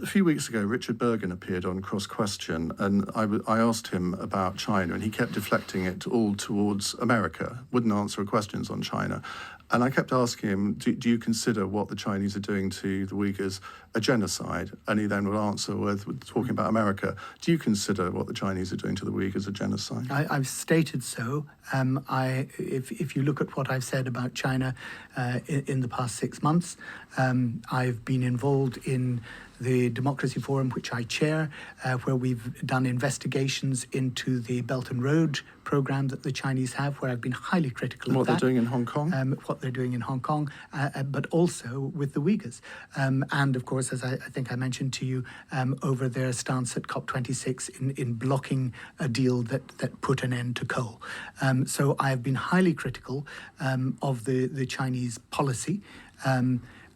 A few weeks ago, Richard Bergen appeared on Cross Question, and I asked him about China, and he kept deflecting it all towards America, wouldn't answer questions on China. And I kept asking him, do you consider what the Chinese are doing to the Uyghurs a genocide? And he then would answer with talking about America. Do you consider what the Chinese are doing to the Uyghurs a genocide? I've stated so. If you look at what I've said about China in the past 6 months, I've been involved in the Democracy Forum, which I chair, where we've done investigations into the Belt and Road program that the Chinese have, where I've been highly critical of that. What they're doing in Hong Kong? What they're doing in Hong Kong, but also with the Uyghurs. And of course, as I think I mentioned to you, over their stance at COP26 in blocking a deal that put an end to coal. So I have been highly critical of the Chinese policy.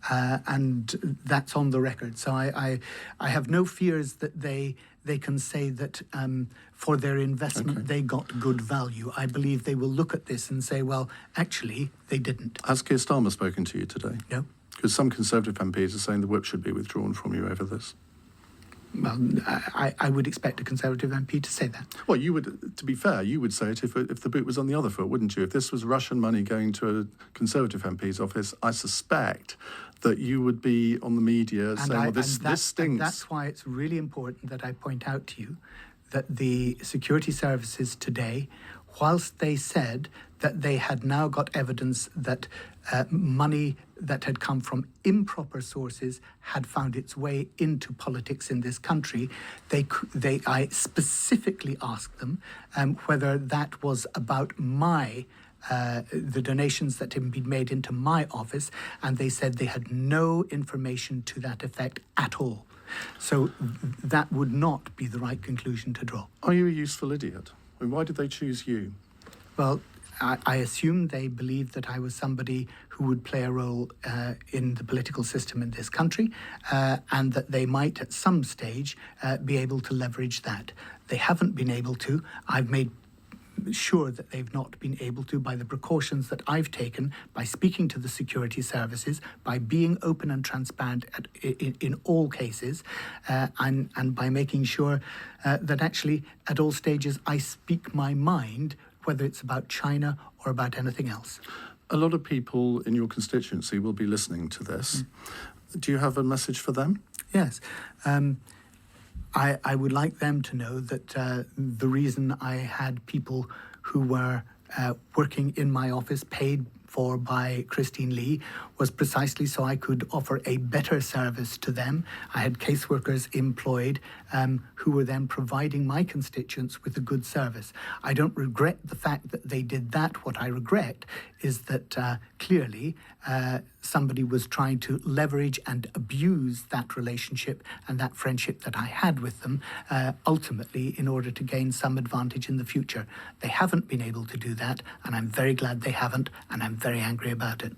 And that's on the record. So I have no fears that they can say that for their investment they got good value. I believe they will look at this and say, well, actually, they didn't. Has Keir Starmer spoken to you today? No. Because some Conservative MPs are saying the whip should be withdrawn from you over this. Well, I would expect a Conservative MP to say that. Well, you would, to be fair, you would say it if the boot was on the other foot, wouldn't you? If this was Russian money going to a Conservative MP's office, I suspect that you would be on the media saying, well, this stinks. And that's why it's really important that I point out to you that the security services today, whilst they said that they had now got evidence that money that had come from improper sources had found its way into politics in this country, I specifically asked them whether that was about the donations that had been made into my office, and they said they had no information to that effect at all. So that would not be the right conclusion to draw. Are you a useful idiot? I mean, why did they choose you? Well, I assume they believed that I was somebody who would play a role in the political system in this country, and that they might at some stage be able to leverage that. They haven't been able to. I've made sure that they've not been able to by the precautions that I've taken, by speaking to the security services, by being open and transparent in all cases, and by making sure that actually at all stages I speak my mind, whether it's about China or about anything else. A lot of people in your constituency will be listening to this. Do you have a message for them? Yes. I would like them to know that the reason I had people who were working in my office paid for by Christine Lee was precisely so I could offer a better service to them. I had caseworkers employed who were then providing my constituents with a good service. I don't regret the fact that they did that. What I regret is that clearly somebody was trying to leverage and abuse that relationship and that friendship that I had with them, ultimately in order to gain some advantage in the future. They haven't been able to do that, and I'm very glad they haven't, and I'm very angry about it.